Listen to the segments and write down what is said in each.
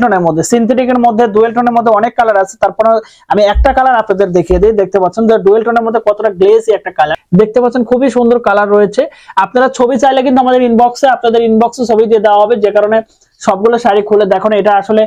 টোনের মধ্যে সিনথেটিকের মধ্যে ডুয়েল টোনের মধ্যে অনেক কালার আছে। তারপর আমি একটা কালার আপনাদের দেখিয়ে দিই। দেখতে পাচ্ছেন যে ডুয়েল টোনের মধ্যে কতটা গ্লেজি একটা কালার, দেখতে পাচ্ছেন খুবই সুন্দর কালার রয়েছে। আপনারা ছবি চাইলে কিন্তু আমাদের আপনাদের ইনবক্সে ছবি দিয়ে দেওয়া হবে, যে কারণে সবগুলো শাড়ি খুলে দেখানো এটা আসলে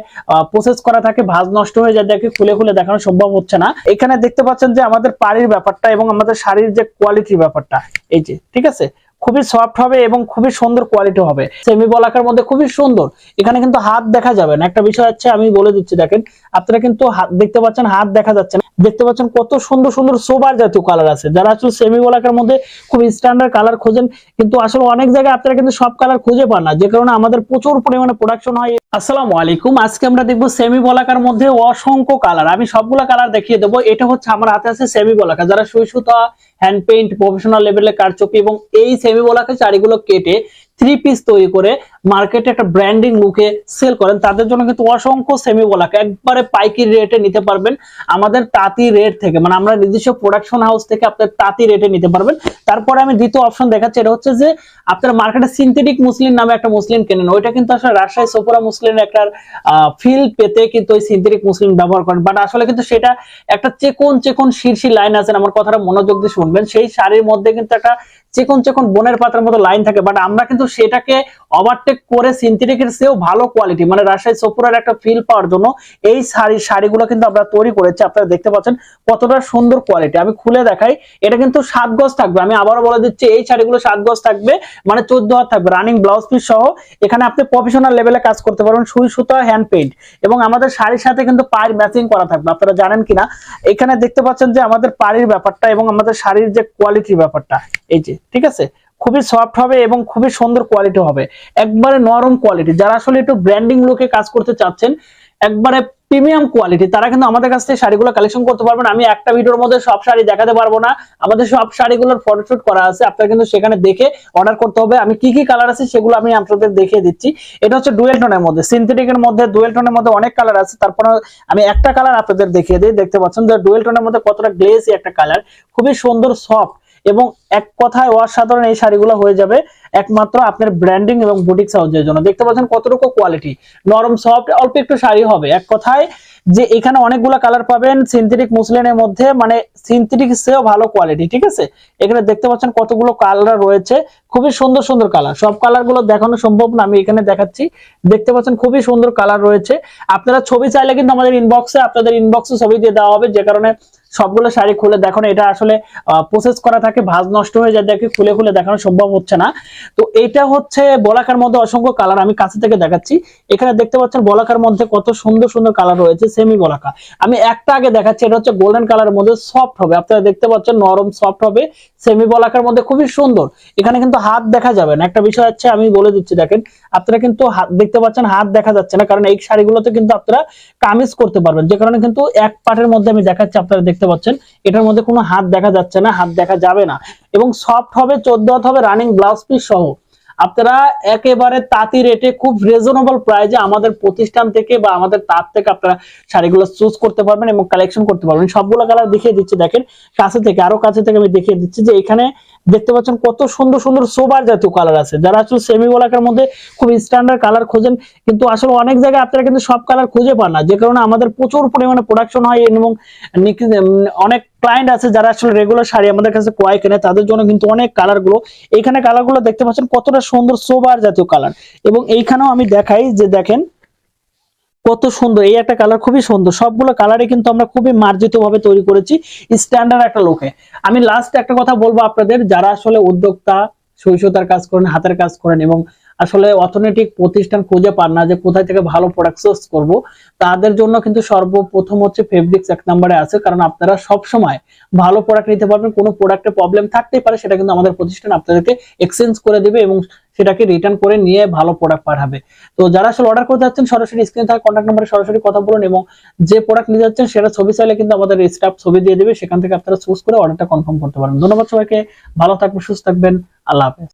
প্রসেস করা থাকে, ভাঁজ নষ্ট হয়ে যায়, দেখে খুলে খুলে দেখানো সম্ভব হচ্ছে না। এখানে দেখতে পাচ্ছেন যে আমাদের পাড়ির ব্যাপারটা এবং আমাদের শাড়ির যে কোয়ালিটির ব্যাপারটা, এই যে ঠিক আছে, খুবই সফট হবে এবং খুবই সুন্দর কোয়ালিটি হবে। সেমি বলাকার মধ্যে খুবই সুন্দর। এখানে কিন্তু হাত দেখা যাবে না, একটা বিষয় হচ্ছে আমি বলে দিচ্ছি। দেখেন আপনারা কিন্তু হাত দেখতে পাচ্ছেন, হাত দেখা যাচ্ছে না। দেখতে পাচ্ছেন কত সুন্দর সুন্দর সোবার জাতীয় কালার আছে। যারা আসলে সেমি বলাকার মধ্যে খুব স্ট্যান্ডার্ড কালার খোঁজেন, কিন্তু আসলে অনেক জায়গায় আপনারা কিন্তু সব কালার খুঁজে পান না, যে কারণে আমাদের প্রচুর পরিমাণে প্রোডাকশন হয়। আসসালামু আলাইকুম, আজকে আমরা দেখবো সেমি বলাকার মধ্যে অসংখ্য কালার। আমি সবগুলো কালার দেখিয়ে দেবো। এটা হচ্ছে আমার হাতে আছে সেমি বলাকা। যারা সুই সুতা, হ্যান্ড পেইন্ট, প্রফেশনাল লেভেলের কারচুপি এবং এই সেমি বলাকা শাড়িগুলো কেটে 3 পিস তৈরি করে মার্কেটে একটা ব্র্যান্ডিং লুকে সেল করেন, তাদের জন্য কিন্তু অসংখ্য সেমি বলাকা একবারে পাইকারি রেটে নিতে পারবেন আমাদের তাঁতি রেট থেকে। মানে আমরা নিজস্ব প্রোডাকশন হাউস থেকে আপনার তাঁতি রেটে নিতে পারবেন। তারপরে আমি দ্বিতীয় অপশন দেখাচ্ছি, এটা হচ্ছে যে আপনারা মার্কেটে সিনথেটিক মুসলিন নামে একটা মুসলিন কেনেন, ওইটা কিন্তু আসলে রাজশাহী সোপরা মুসলিনের একটা ফিল পেতে কিন্তু ওই সিনথেটিক মুসলিন ব্যবহার করেন, বাট আসলে কিন্তু সেটা একটা চেকন চেকন শীর্ষি লাইন আছে। আমার কথাটা মনোযোগ দিয়ে শুনবেন। সেই শাড়ির মধ্যে কিন্তু একটা চেকন চেকন বনের পাতার মতো লাইন থাকে, বাট আমরা কিন্তু সেটাকে ওভারটেক করে সিনথেটিকের চেয়েও ভালো কোয়ালিটি, মানে রাজশাহী সোপরার একটা ফিল পাওয়ার জন্য এই শাড়িগুলো কিন্তু আমরা তৈরি করেছি। আপনারা দেখতে পাচ্ছেন কতটা সুন্দর কোয়ালিটি। আমি খুলে দেখাই। এটা কিন্তু 7 গজ থাকবে। আমি আবারও বলে দিচ্ছি, এই শাড়িগুলো 7 গজ থাকবে, মানে 14 হাত থাকবে, রানিং ব্লাউজ পিস সহ। এখানে আপনি প্রফেশনাল লেভেলে কাজ করতে পারবেন, সুই সুতা, হ্যান্ড পেইন্ট, এবং আমাদের শাড়ির সাথে কিন্তু পাড় ম্যাচিং করা থাকবে। আপনারা জানেন কিনা, এখানে দেখতে পাচ্ছেন যে আমাদের পাড়ির ব্যাপারটা এবং আমাদের শাড়ির যে কোয়ালিটির ব্যাপারটা, এই যে ঠিক আছে, খুবই সফট হবে এবং খুবই সুন্দর কোয়ালিটি হবে, একবারে নরম কোয়ালিটি। যারা আসলে একটু ব্র্যান্ডিং লুকে কাজ করতে চাচ্ছেন, একবারে প্রিমিয়াম কোয়ালিটি, তারা কিন্তু আমাদের কাছ থেকে শাড়িগুলো কালেকশন করতে পারবেন। আমি একটা ভিডিওর মধ্যে সব শাড়ি দেখাতে পারবো না, আমাদের সব শাড়িগুলোর ফটোশুট করা আছে, আপনারা কিন্তু সেখানে দেখে অর্ডার করতে হবে। আমি কি কি কালার আছে সেগুলো আমি আপনাদের দেখিয়ে দিচ্ছি। এটা হচ্ছে ডুয়েল টোনের মধ্যে, সিনথেটিকের মধ্যে ডুয়েল টোনের মধ্যে অনেক কালার আছে। তারপর আমি একটা কালার আপনাদের দেখিয়ে দিই। দেখতে পাচ্ছেন যে ডুয়েল টোনের মধ্যে কতটা গ্লেজি একটা কালার, খুবই সুন্দর, সফট এবং এক কথায় অসাধারণ এই শাড়িগুলো হয়ে যাবে একমাত্র আপনার ব্র্যান্ডিং এবং বুটিক হাউসের জন্য। দেখতে পাচ্ছেন কতটুকু কোয়ালিটি, নরম সফট, অল্প একটু শাড়ি হবে। এক কথায় যে এখানে অনেকগুলো কালার পাবেন সিনথেটিক মুসলিনের মধ্যে, মানে সিনথেটিক চেয়েও ভালো কোয়ালিটি, ঠিক আছে। এখানে দেখতে পাচ্ছেন কতগুলো কালার রয়েছে, খুবই সুন্দর সুন্দর কালার। সব কালার গুলো দেখানো সম্ভব না, আমি এখানে দেখাচ্ছি। দেখতে পাচ্ছেন খুবই সুন্দর কালার রয়েছে। আপনারা ছবি চাইলে কিন্তু আমাদের আপনাদের ইনবক্সে ছবি দিয়ে দেওয়া হবে, যে কারণে সবগুলো শাড়ি খুলে দেখানো এটা আসলে প্রসেস করা থাকে, ভাঁজ নষ্ট হয়ে যায়, দেখে খুলে খুলে দেখানো সম্ভব হচ্ছে না। তো এটা হচ্ছে বলাকার মধ্যে অসংখ্য কালার, আমি কাছে থেকে দেখাচ্ছি। এখানে দেখতে পাচ্ছেন বলাকার মধ্যে কত সুন্দর সুন্দর কালার রয়েছে, সেমি বলাকা। আমি একটা আগে দেখাচ্ছি, এটা হচ্ছে গোল্ডেন কালারের মধ্যে সফট হবে। আপনারা দেখতে পাচ্ছেন নরম সফট হবে, সেমি বলাকার মধ্যে খুবই সুন্দর। এখানে কিন্তু হাত দেখা যাবে না, একটা বিষয় হচ্ছে আমি বলে দিচ্ছি। দেখেন আপনারা কিন্তু হাত দেখতে পাচ্ছেন, হাত দেখা যাচ্ছে না, কারণ এই শাড়িগুলোতে কিন্তু আপনারা কামিজ করতে পারবেন, যে কারণে কিন্তু এক পাটের মধ্যে আমি দেখাচ্ছি। আপনারা দেখতে পাচ্ছেন এটার মধ্যে কোনো হাত দেখা যাচ্ছে না, হাত দেখা যাবে না, এবং সফট হবে, 14 হাত হবে, রানিং ব্লাউজ পিস সহ। আপনারা একেবারে তাঁতি রেটে খুব রিজনেবল প্রাইসে আমাদের প্রতিষ্ঠান থেকে বা আমাদের তাঁত থেকে আপনারা শাড়িগুলো চুজ করতে পারবেন এবং কালেকশন করতে পারবেন। সবগুলো কালার দেখিয়ে দিচ্ছি। দেখেন কাছে থেকে, আরো কাছে থেকে আমি দেখিয়ে দিচ্ছি যে এখানে দেখতে পাচ্ছেন কত সুন্দর সুন্দর সোবার জাতীয় কালার আছে। যারা আসলে সেমি বলাকার মধ্যে খুব স্ট্যান্ডার্ড কালার খোঁজেন, কিন্তু আসলে অনেক জায়গায় আপনারা কিন্তু সব কালার খুঁজে পান না, যে কারণে আমাদের প্রচুর পরিমাণে প্রোডাকশন হয় এবং অনেক ক্লায়েন্ট আছে যারা আসলে রেগুলার শাড়ি আমাদের কাছে ক্রয় কেনে, তাদের জন্য কিন্তু অনেক কালার গুলো, এইখানে কালার গুলো দেখতে পাচ্ছেন কতটা সুন্দর সোবার জাতীয় কালার। এবং এইখানেও আমি দেখাই যে দেখেন কত সুন্দর, এই একটা কালার খুবই সুন্দর। সবগুলো কালারে কিন্তু আমরা খুবই মার্জিত ভাবে তৈরি করেছি, স্ট্যান্ডার্ড একটা লুকে। আমি লাস্ট একটা কথা বলবো আপনাদের, যারা আসলে উদ্যোক্তা, সুতার কাজ করেন, হাতের কাজ করেন এবং আসলে অর্থনৈতিক প্রতিষ্ঠান খুঁজে পান না যে কোথায় থেকে ভালো প্রোডাক্ট সোর্স করব, তাদের জন্য কিন্তু সর্বপ্রথম হচ্ছে ফেব্রিক্স এক নম্বরে আছে। কারণ আপনারা সব সময় ভালো প্রোডাক্ট নিতে পারবেন, কোনো প্রোডাক্টে প্রবলেম থাকতেই পারে, সেটা কিন্তু আমাদের প্রতিষ্ঠান আপনাদেরকে এক্সচেঞ্জ করে দিবে এবং সেটাকে রিটার্ন করে নিয়ে ভালো প্রোডাক্ট পাঠাবে। তো যারা আসলে অর্ডার করতে যাচ্ছেন, সরাসরি স্ক্রিনে থাকা কন্ট্যাক্ট নম্বরে সরাসরি কথা বলুন, এবং যে প্রোডাক্ট নিয়ে যাচ্ছেন সেটা ছবি চাইলে কিন্তু আমাদের স্টাফ ছবি দিয়ে দেবে, সেখান থেকে আপনারা চুজ করে অর্ডারটা কনফার্ম করতে পারেন। ধন্যবাদ সবাইকে, ভালো থাকবেন, সুস্থ থাকবেন, আল্লাহ হাফেজ।